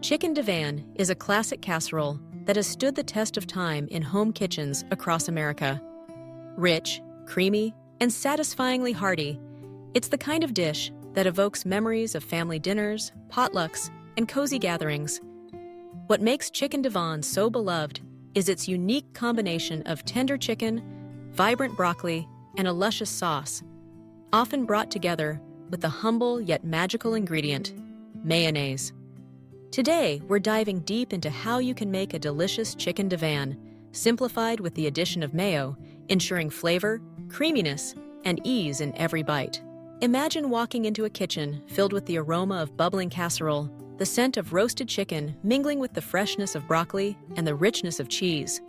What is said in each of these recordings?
Chicken Divan is a classic casserole that has stood the test of time in home kitchens across America. Rich, creamy, and satisfyingly hearty, it's the kind of dish that evokes memories of family dinners, potlucks, and cozy gatherings. What makes Chicken Divan so beloved is its unique combination of tender chicken, vibrant broccoli, and a luscious sauce, often brought together with the humble yet magical ingredient, mayonnaise. Today, we're diving deep into how you can make a delicious chicken divan, simplified with the addition of mayo, ensuring flavor, creaminess, and ease in every bite. Imagine walking into a kitchen filled with the aroma of bubbling casserole, the scent of roasted chicken mingling with the freshness of broccoli and the richness of cheese.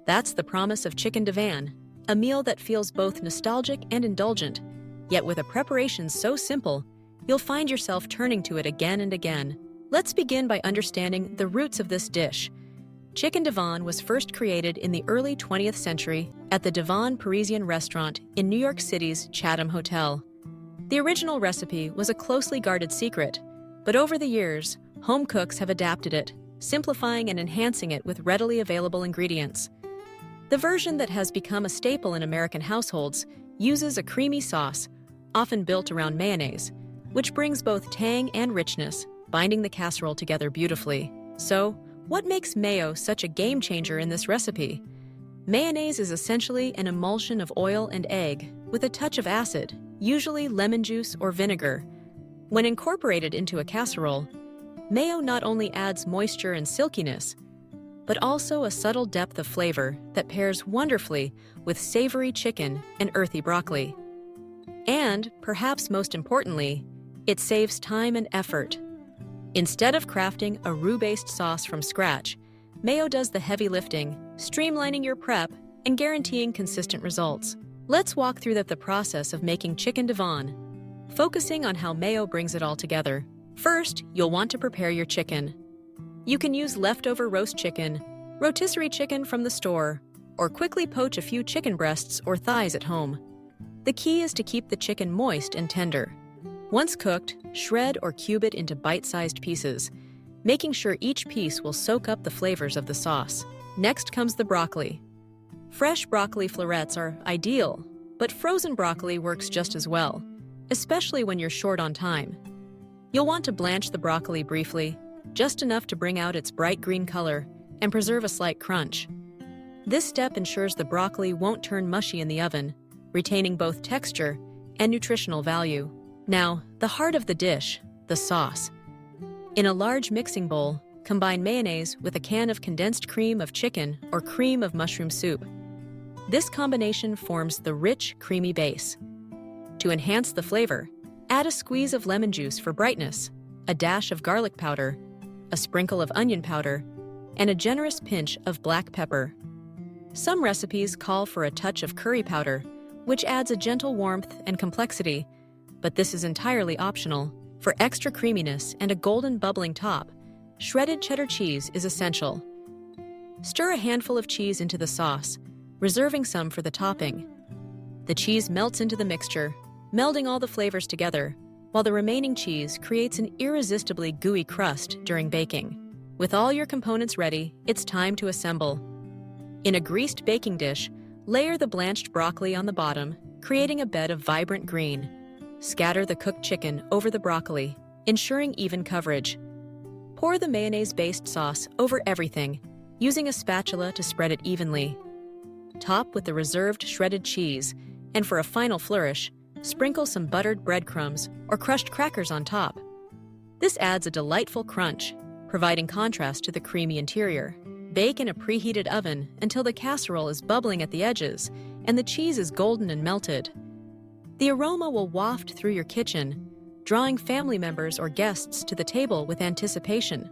That's the promise of Chicken Divan, a meal that feels both nostalgic and indulgent, yet with a preparation so simple, you'll find yourself turning to it again and again. Let's begin by understanding the roots of this dish. Chicken Divan was first created in the early 20th century at the Divan Parisian restaurant in New York City's Chatham Hotel. The original recipe was a closely guarded secret, but over the years, home cooks have adapted it, simplifying and enhancing it with readily available ingredients. The version that has become a staple in American households uses a creamy sauce, often built around mayonnaise, which brings both tang and richness, binding the casserole together beautifully. So, what makes mayo such a game changer in this recipe? Mayonnaise is essentially an emulsion of oil and egg with a touch of acid, usually lemon juice or vinegar. When incorporated into a casserole, mayo not only adds moisture and silkiness, but also a subtle depth of flavor that pairs wonderfully with savory chicken and earthy broccoli. And, perhaps most importantly, it saves time and effort. Instead of crafting a roux-based sauce from scratch, mayo does the heavy lifting, streamlining your prep and guaranteeing consistent results. Let's walk through the process of making Chicken Divan, focusing on how mayo brings it all together. First, you'll want to prepare your chicken. You can use leftover roast chicken, rotisserie chicken from the store, or quickly poach a few chicken breasts or thighs at home. The key is to keep the chicken moist and tender. Once cooked, shred or cube it into bite-sized pieces, making sure each piece will soak up the flavors of the sauce. Next comes the broccoli. Fresh broccoli florets are ideal, but frozen broccoli works just as well, especially when you're short on time. You'll want to blanch the broccoli briefly, just enough to bring out its bright green color and preserve a slight crunch. This step ensures the broccoli won't turn mushy in the oven, retaining both texture and nutritional value. Now, the heart of the dish, the sauce. In a large mixing bowl, combine mayonnaise with a can of condensed cream of chicken or cream of mushroom soup. This combination forms the rich, creamy base. To enhance the flavor, add a squeeze of lemon juice for brightness, a dash of garlic powder, a sprinkle of onion powder, and a generous pinch of black pepper. Some recipes call for a touch of curry powder, which adds a gentle warmth and complexity, but this is entirely optional. For extra creaminess and a golden bubbling top, shredded cheddar cheese is essential. Stir a handful of cheese into the sauce, reserving some for the topping. The cheese melts into the mixture, melding all the flavors together, while the remaining cheese creates an irresistibly gooey crust during baking. With all your components ready, it's time to assemble. In a greased baking dish, layer the blanched broccoli on the bottom, creating a bed of vibrant green. Scatter the cooked chicken over the broccoli, ensuring even coverage. Pour the mayonnaise-based sauce over everything, using a spatula to spread it evenly. Top with the reserved shredded cheese, and for a final flourish, sprinkle some buttered breadcrumbs or crushed crackers on top. This adds a delightful crunch, providing contrast to the creamy interior. Bake in a preheated oven until the casserole is bubbling at the edges and the cheese is golden and melted. The aroma will waft through your kitchen, drawing family members or guests to the table with anticipation.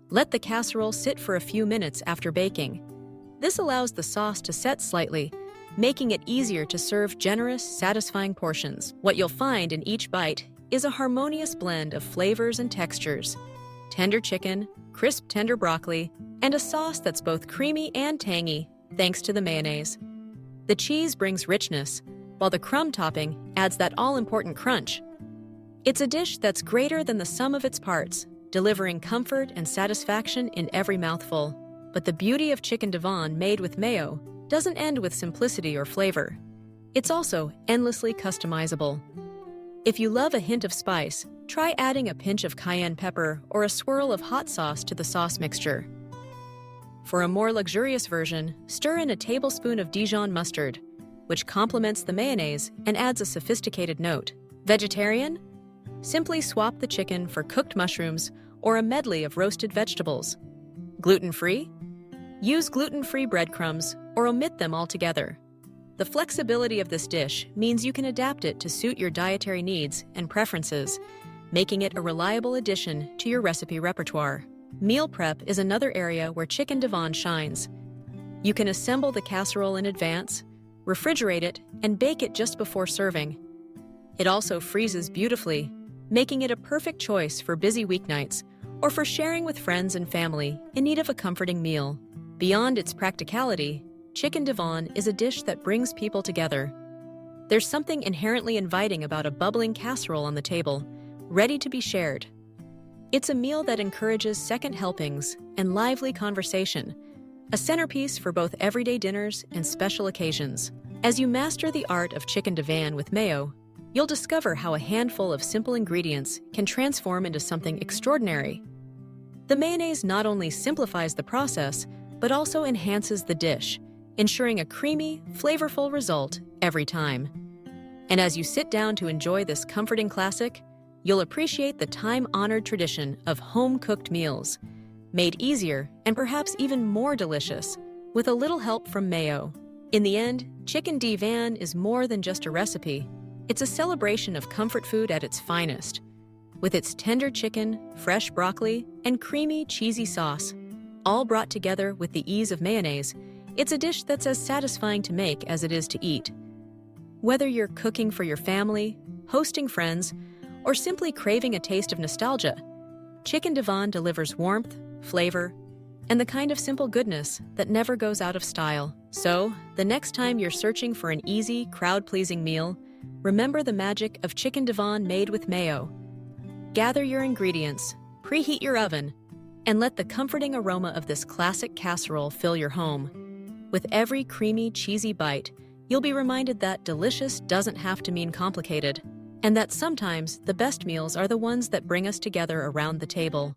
Let the casserole sit for a few minutes after baking. This allows the sauce to set slightly, making it easier to serve generous, satisfying portions. What you'll find in each bite is a harmonious blend of flavors and textures: tender chicken, crisp tender broccoli, and a sauce that's both creamy and tangy, thanks to the mayonnaise. The cheese brings richness, while the crumb topping adds that all-important crunch. It's a dish that's greater than the sum of its parts, delivering comfort and satisfaction in every mouthful. But the beauty of Chicken Divan made with mayo doesn't end with simplicity or flavor. It's also endlessly customizable. If you love a hint of spice, try adding a pinch of cayenne pepper or a swirl of hot sauce to the sauce mixture. For a more luxurious version, stir in a tablespoon of Dijon mustard, which complements the mayonnaise and adds a sophisticated note. Vegetarian? Simply swap the chicken for cooked mushrooms or a medley of roasted vegetables. Gluten-free? Use gluten-free breadcrumbs or omit them altogether. The flexibility of this dish means you can adapt it to suit your dietary needs and preferences, making it a reliable addition to your recipe repertoire. Meal prep is another area where Chicken Divan shines. You can assemble the casserole in advance, refrigerate it, and bake it just before serving. It also freezes beautifully, making it a perfect choice for busy weeknights or for sharing with friends and family in need of a comforting meal. Beyond its practicality, Chicken Divan is a dish that brings people together. There's something inherently inviting about a bubbling casserole on the table, ready to be shared. It's a meal that encourages second helpings and lively conversation, a centerpiece for both everyday dinners and special occasions. As you master the art of Chicken Divan with mayo, you'll discover how a handful of simple ingredients can transform into something extraordinary. The mayonnaise not only simplifies the process, but also enhances the dish, ensuring a creamy, flavorful result every time. And as you sit down to enjoy this comforting classic, you'll appreciate the time-honored tradition of home-cooked meals, made easier and perhaps even more delicious with a little help from mayo. In the end, Chicken Divan is more than just a recipe. It's a celebration of comfort food at its finest. With its tender chicken, fresh broccoli, and creamy, cheesy sauce, all brought together with the ease of mayonnaise, it's a dish that's as satisfying to make as it is to eat. Whether you're cooking for your family, hosting friends, or simply craving a taste of nostalgia, Chicken Divan delivers warmth, flavor, and the kind of simple goodness that never goes out of style. So, the next time you're searching for an easy, crowd-pleasing meal, remember the magic of Chicken Divan made with mayo. Gather your ingredients, preheat your oven, and let the comforting aroma of this classic casserole fill your home. With every creamy, cheesy bite, you'll be reminded that delicious doesn't have to mean complicated, and that sometimes the best meals are the ones that bring us together around the table.